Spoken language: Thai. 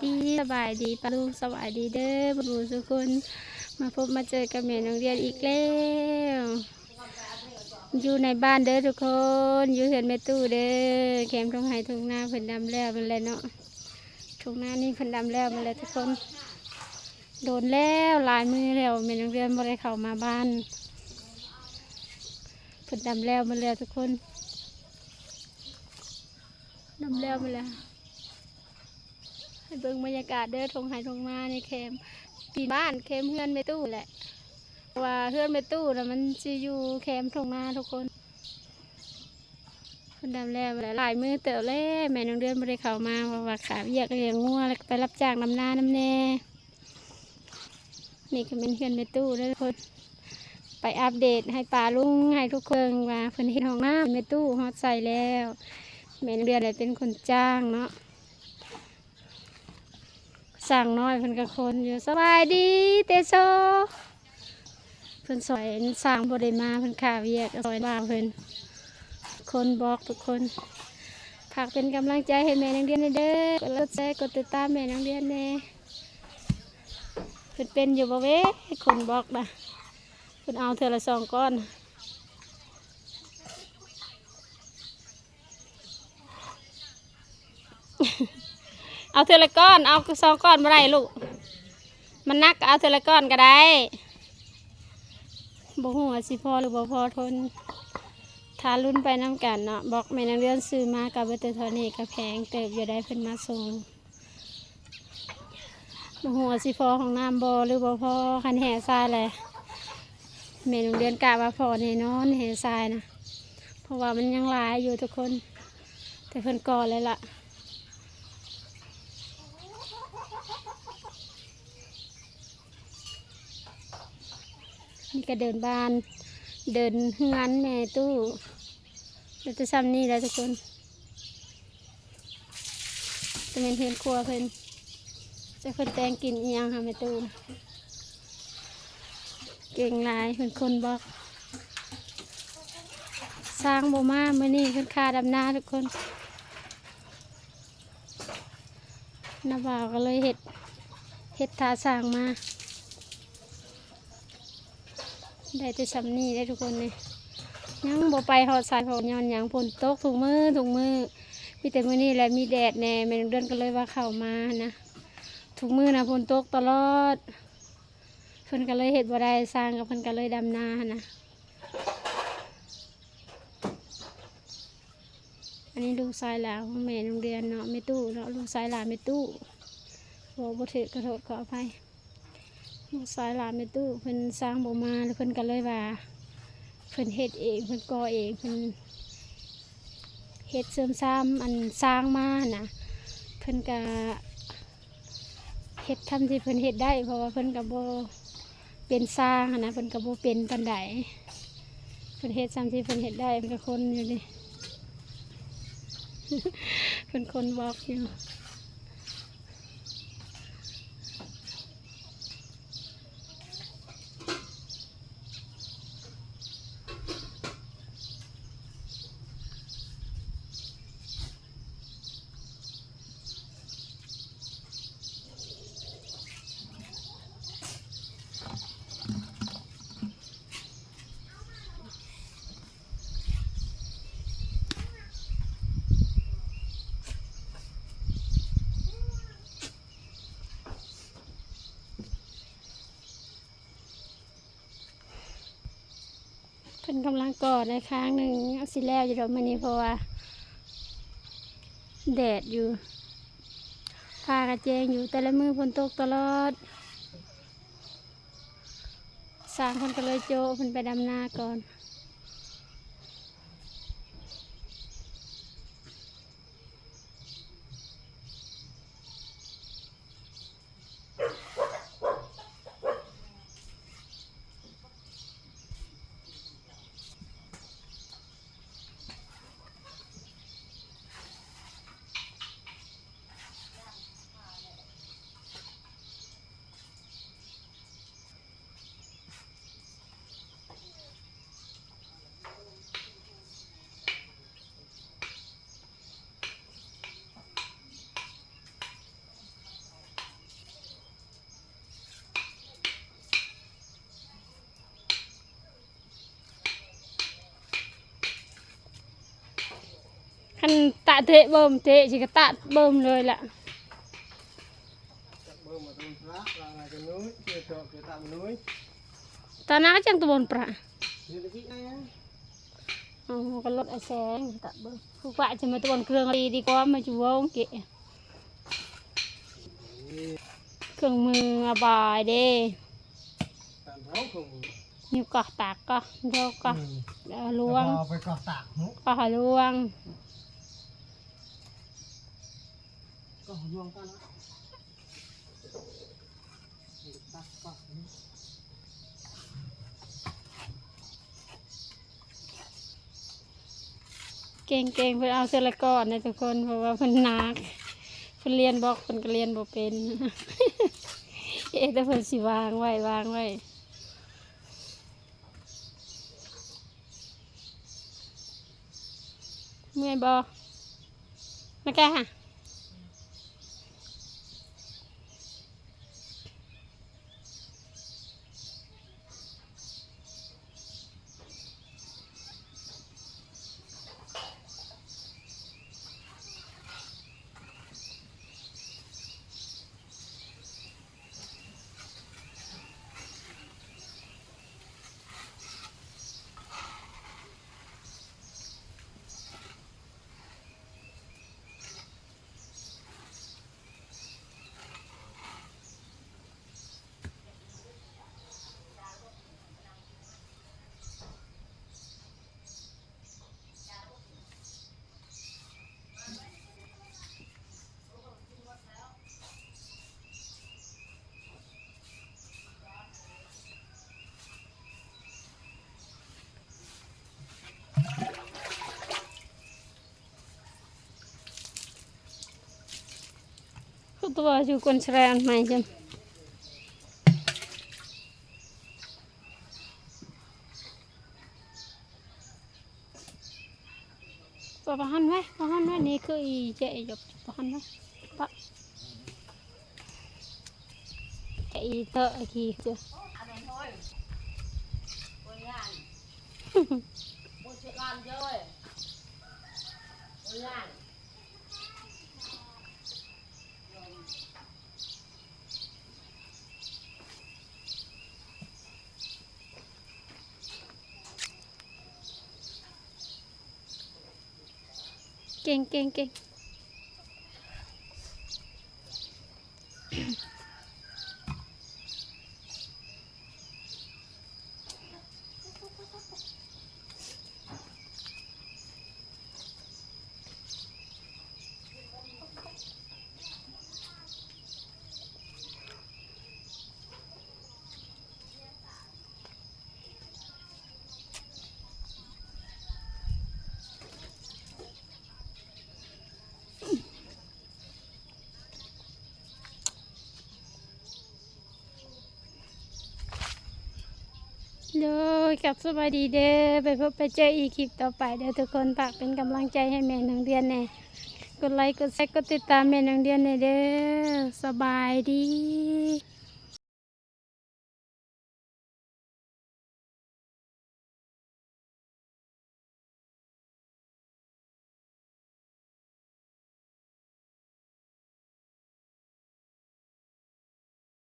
ดีสบายดีปะลุงสบายดีเด้อบุญทุกคนมาพบมาเจอกับแม่น้องเรียนอีกแล้วอยู่ในบ้านเด้อทุกคนอยู่เห็นแม่ตู้เด้อแคมทงไห้ทงหน้าเพิ่นดำแล้วมันเลยเนาะทงหน้านี่เพิ่นดำแล้วมันเลยทุกคนโดนแล้วหลายมือแล้วแม่น้องเรียนบ่ได้เข้ามาบ้านเพิ่นดำแล้วมันแล้วทุกคนดำแล้วมันแล้วให้เบิ่งบรรยากาศเด้อทงไห้ทงมาในแคมปีบ้านแคมเฮือนแม่ตู้แหละว่าเฮือนแม่ตู้น่ะมันสิอยู่แคมทงนาทุกคนคนดำแล้วหลายมือเต๋อเล่แม่น้องเดือนไม่ได้เข้ามาว่าขาเรียกเลี้ยงงัวแล้วไปรับจ้างนำนาน้ำแน่นี่ก็เป็นเฮือนแม่ตู้เด้อทุกคนไปอัปเดตให้ป่าลุงให้ทุกคนว่าเพิ่นเฮ็ดห้องน้ำแม่ตู้ฮอดใส่แล้วแม่น้องเดือนเลยเป็นคนจ้างเนาะสั่งน้อยเพิ่นกับคนอยู่สบายดีเตโซเพิ่นสอยสั่งบ่ได้มาเพิ่นขาเวียกสอยบ่าวเพิ่นคนบอกทุกคนฝากเป็นกำลังใจให้แม่นักเรียนเด้อกดไลค์แชร์กดติดตามแม่นักเรียนแน่เพิ่นเป็นอยู่บ่เว้คนบอกนะเพิ่นเอาเธอละ2 ก้อนเอาเธอละก้อนเอา2 ก้อนมาได้ลูกมันนักเอาเธอละก้อนก็ได้บ่ฮู้ว่าสิพอหรือบ่พอทนทารุ่นไปน้ำกันเนาะบอกแม่นักเรียนซื้อมากับเบอร์เตอร์ทอนี่กับแพงเติบอยู่ได้เพิ่นมาส่งหัวสิพอของน้ำบอหรือบ่พอคันแห่ทรายเลยแม่นักเรียนกะว่าพอแน่นอนแห่ทรายนะเพราะว่ามันยังหลายอยู่ทุกคนแต่เพิ่นก่อเลยล่ะนี่ก็เดินบ้านเดินเฮือนแม่ตู้เราจะซ้ำนี่แล้วทุกคนจะเป็นเฮือนครัวเพิ่นจะเพิ่นแต่งกินอีหยังค่ะแม่ตู้เก่งหลายเพิ่นคนบอกสร้างโบมาเมื่อนี้เพิ่นคาดำนาทุกคนน้าบ่าวก็เลยเฮ็ดทาสร้างมาได้แต่ซ้ำนี่ได้ทุกคนเลยยังบ่ไปหอดสายหอดย้อนหยังฝนตกถุงมือมีแต่มื้อนี้แหละมีแดดแน่แม่เดือนก็เลยว่าเข้ามานะถุงมือนะฝนตกตลอดเพิ่นก็เลยเฮ็ดบ่ได้สร้างกับเพิ่นก็เลยดำนานะอันนี้ลูกชายหลานของแม่โรงเรียนเนาะแม่ตู้เนาะลูกชายหลานแม่ตู้บ่ถือกระโทษขออภัยลูกชายหลานแม่ตู้เพิ่นสร้างบ่มาแล้วเพิ่นก็เลยว่าเพิ่นเฮ็ดเองเพิ่นก่อเองเพิ่นเฮ็ดเสริมซ้ำอันสร้างมานะเพิ่นก็เฮ็ดทำที่เพิ่นเฮ็ดได้เพราะว่าเพิ่นก็บ่เป็นสร้างนะเพิ่นก็บ่เป็นปานใดเพิ่นเฮ็ดซ้ำที่เพิ่นเฮ็ดได้เพิ่นก็คนอยู่นี่ เพิ่นคนบอกอยู่เพิ่นกำลังกอดในค้างหนึ่งเอาสิแล้วอยู่ดอกมื้อนี้เพราะว่าแดดอยู่ฟ้ากระแจงอยู่แต่ละมือฝนตกตลอดสร้างเพิ่นก็เลยโจเพิ่นไปดำนาก่อน เทะเบิ่มเทะสิกะตะเบิ่มเลยล่ะ bơ mà tôm lá là cái núi chưa trộn cái tạm núi ตาน้าจังตะบนประ như cái này á อ๋อก็ลดไอ้แสงตะเบิ่มผู้ป่าจะมาตะบนเครื่องดีกว่ามาจูวงเกะเครื่องมืออบายเด้ tạm tháo không นิ้วกะตากกะเดี๋ยวกะลวง phải cọt tạc nó กะลวง có luông con đó tạc cọt เก่งเก่งเพิ่นเอาเสื้อละก่อนนะทุกคนเพราะว่าเพิ่นหนักเพิ่นเรียนบอกเพิ่นก็เรียนบ่เป็น แต่เพิ่นสิวางไว้วางไว้เมื่อยบ่มาแก่ค่ะตัวอยู่คนแสดงใหม่จังประหันไว้ประหันไว้นี่คืออีเจ๊หยกประหันไว้ปะอีเตอไอ้ขี้เจ้า เก่งเก่งเก่งเลยกลับสบายดีเด้อไปพบไปเจออีกคลิปต่อไปเด้อทุกคนฝากเป็นกำลังใจให้แม่นางเดือนแน่กดไลค์กดแชร์กดติดตามแม่นางเดือนแน่เด้อสบายดี